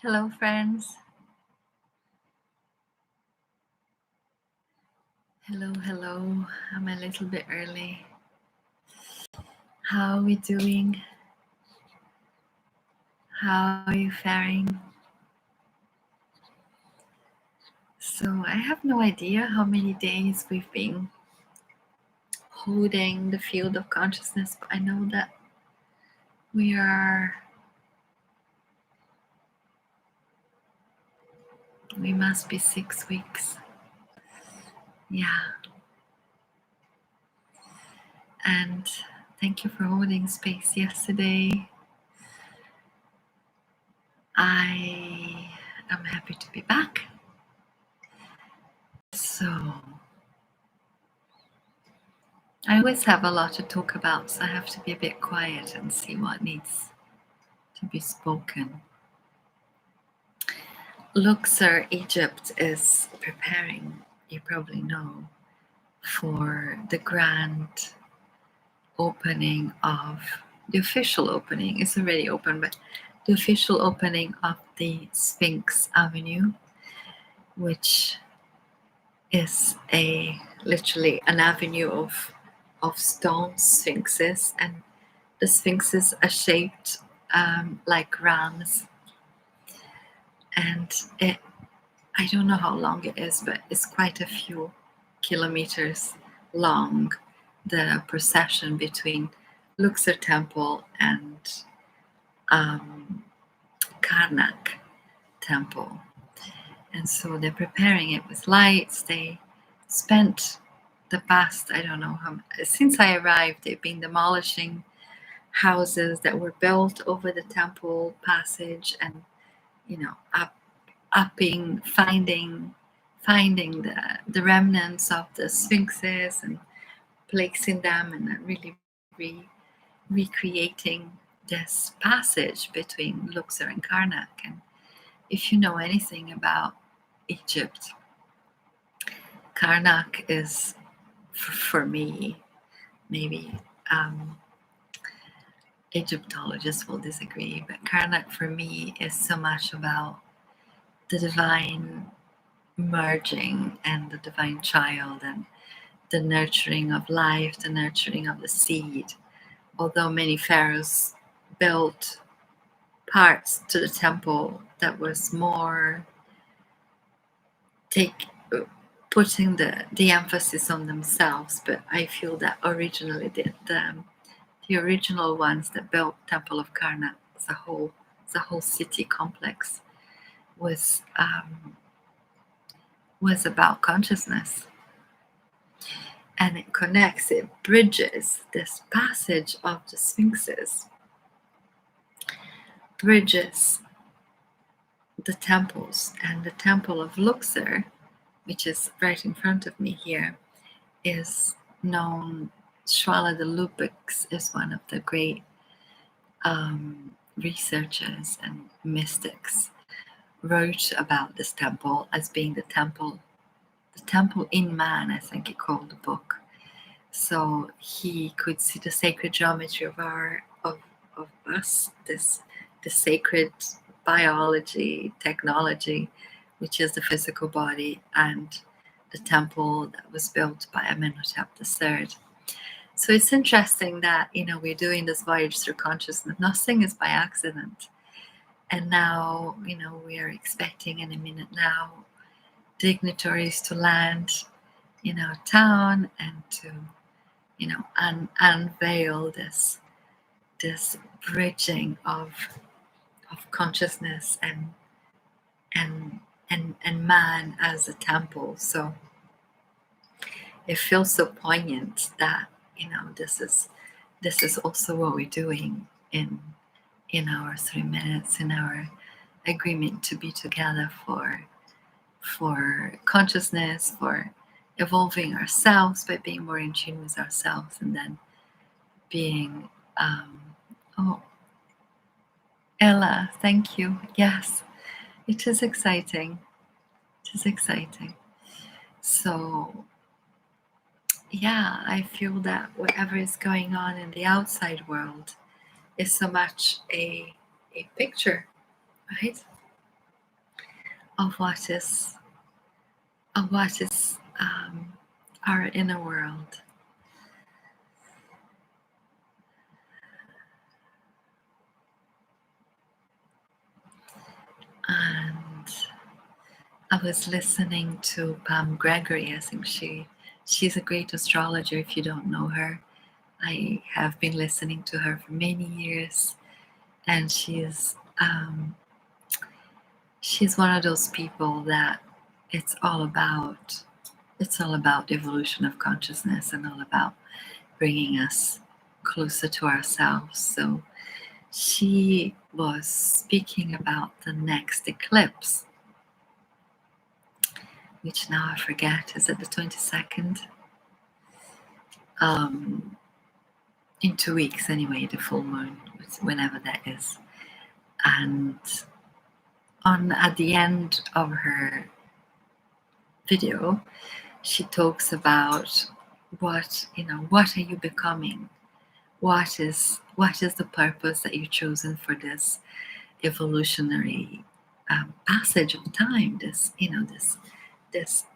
Hello, friends. Hello. I'm a little bit early. How are we doing? How are you faring? So, I have no idea how many days we've been holding the field of consciousness, but I know that we must be 6 weeks. Yeah. And thank you for holding space yesterday. I am happy to be back. So, I always have a lot to talk about, so I have to be a bit quiet and see what needs to be spoken. Luxor, Egypt is preparing, you probably know, for the grand opening of the official opening. It's already open, but the official opening of the Sphinx Avenue, which is literally an avenue of stone sphinxes, and the sphinxes are shaped like rams, and I don't know how long it is, but it's quite a few kilometers long, the procession between Luxor Temple and Karnak Temple. And so they're preparing it with lights. They spent the past, I don't know how, since I arrived, they've been demolishing houses that were built over the temple passage, and finding the remnants of the sphinxes and placing them, and really recreating this passage between Luxor and Karnak. And if you know anything about Egypt, Karnak is, for me, maybe Egyptologists will disagree, but Karnak for me is so much about the divine merging and the divine child, and the nurturing of life, the nurturing of the seed. Although many pharaohs built parts to the temple that was more putting the emphasis on themselves, but I feel that originally the original ones that built Temple of Karnak, the whole city complex, was about consciousness. And it bridges this passage of the sphinxes, bridges the temples. And the temple of Luxor, which is right in front of me here, is known. Shwala de Lubeck is one of the great researchers and mystics, wrote about this temple as being the temple in man, I think he called the book. So he could see the sacred geometry of us, this sacred biology, technology, which is the physical body, and the temple that was built by Amenhotep III. So it's interesting that we're doing this voyage through consciousness. Nothing is by accident. And now we are expecting in a minute now dignitaries to land in our town and to unveil this bridging of consciousness and man as a temple. So it feels so poignant that this is also what we're doing in our 3 minutes, in our agreement to be together for consciousness, for evolving ourselves by being more in tune with ourselves, and then being Ella, thank you. Yes, it is exciting. So yeah, I feel that whatever is going on in the outside world is so much a picture, right? of what is our inner world. And I was listening to Pam Gregory. I think she's a great astrologer. If you don't know her, I have been listening to her for many years, and she's one of those people that it's all about evolution of consciousness and all about bringing us closer to ourselves. So she was speaking about the next eclipse, which now I forget, is it the 22nd? In 2 weeks anyway, the full moon, whenever that is. And at the end of her video, she talks about what are you becoming? What is the purpose that you've chosen for this evolutionary passage of time? This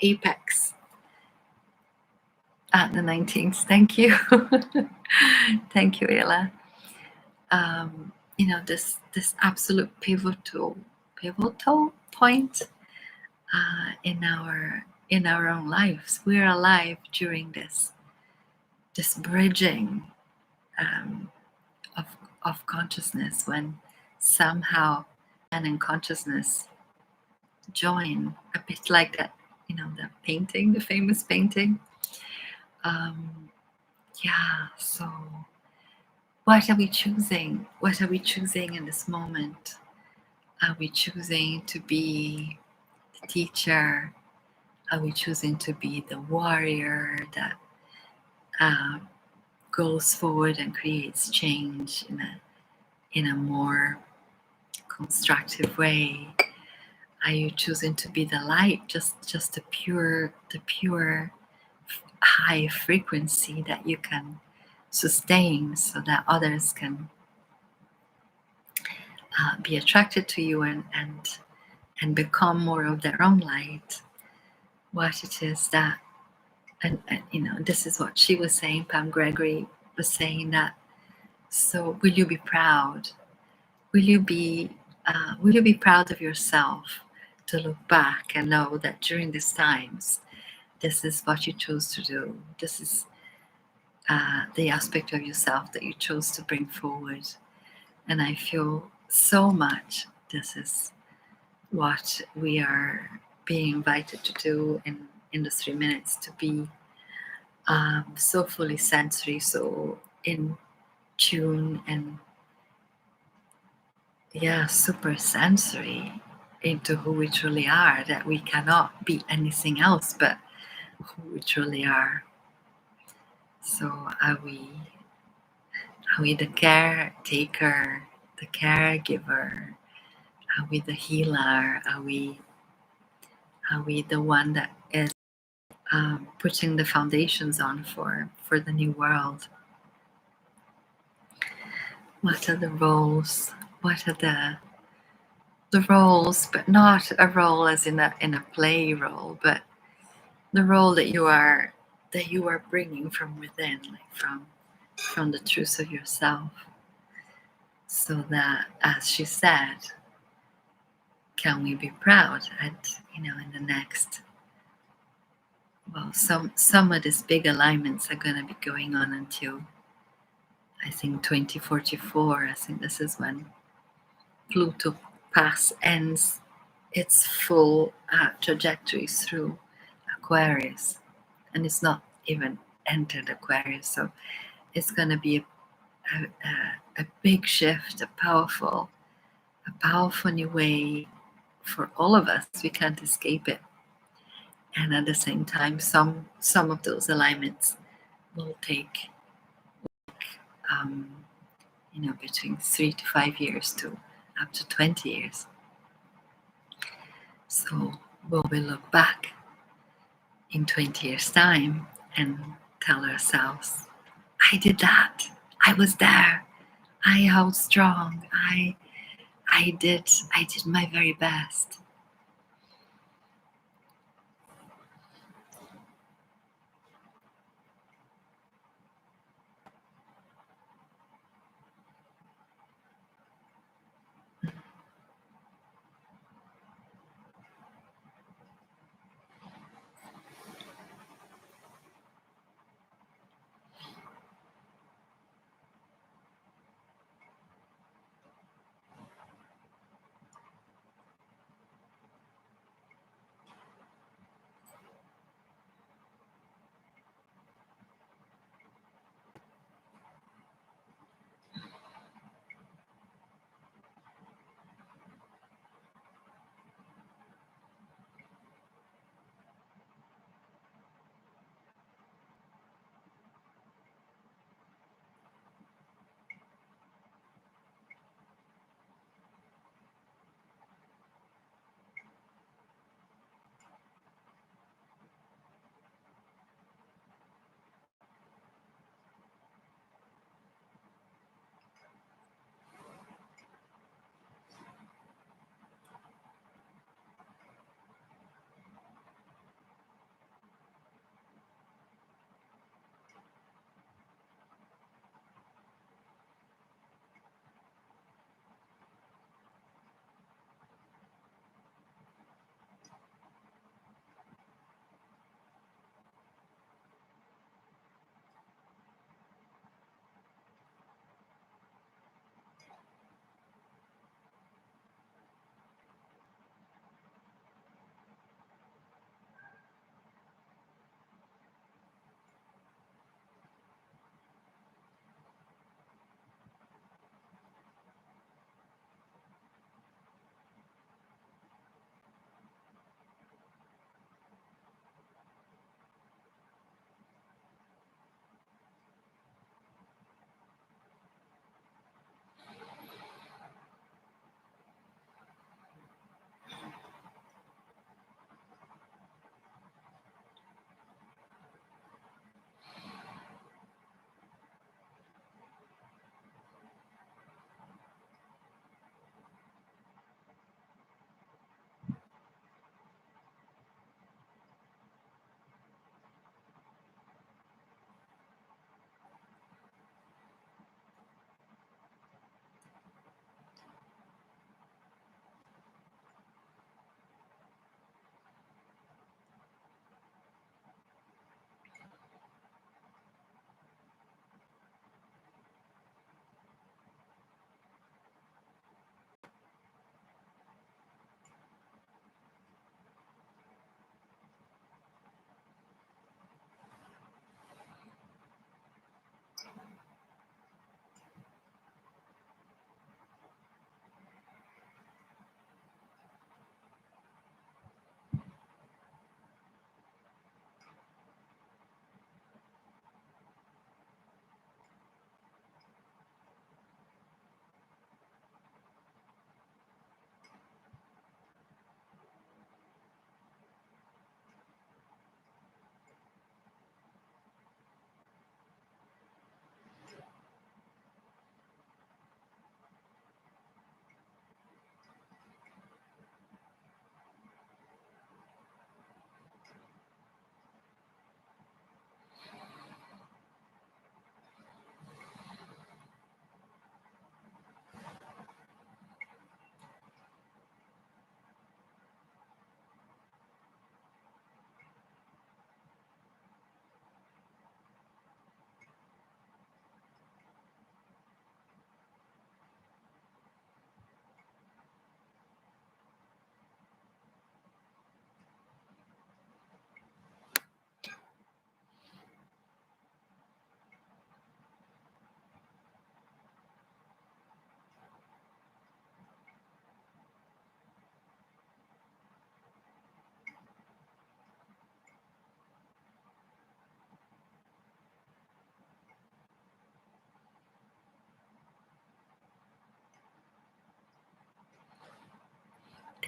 apex at the 19th. Thank you, thank you, Ella. This absolute pivotal point in our own lives. We're alive during this bridging of consciousness, when somehow man and consciousness join, a bit like that, the painting, the famous painting. So what are we choosing? What are we choosing in this moment? Are we choosing to be the teacher? Are we choosing to be the warrior that goes forward and creates change in a more constructive way? Are you choosing to be the light, just the pure high frequency that you can sustain, so that others can be attracted to you and become more of their own light? What it is that, and this is what she was saying, Pam Gregory was saying, that, so will you be proud? Will you be proud of yourself, to look back and know that during these times, this is what you chose to do. This is the aspect of yourself that you chose to bring forward. And I feel so much this is what we are being invited to do in the 3 minutes, to be so fully sensory, so in tune, and super sensory into who we truly are, that we cannot be anything else but who we truly are. So are we the caretaker, the caregiver? Are we the healer? Are we the one that is putting the foundations on for the new world? What are the roles? What are the roles, but not a role as in a play role, but the role that you are bringing from within, like from the truth of yourself, so that, as she said, can we be proud at in the next, well, some of these big alignments are going to be going on until, I think, 2044. I think this is when Pluto pass ends its full trajectory through Aquarius, and it's not even entered Aquarius, so it's going to be a big shift, a powerful new way for all of us. We can't escape it. And at the same time, some of those alignments will take between 3 to 5 years to up to 20 years. So will we look back in 20 years' time and tell ourselves, I did that, I was there, I held strong, I did my very best?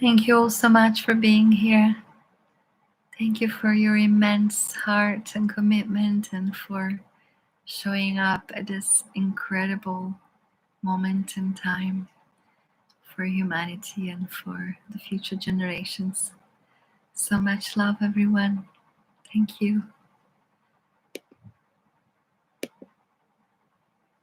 Thank you all so much for being here. Thank you for your immense heart and commitment and for showing up at this incredible moment in time for humanity and for the future generations. So much love, everyone. Thank you.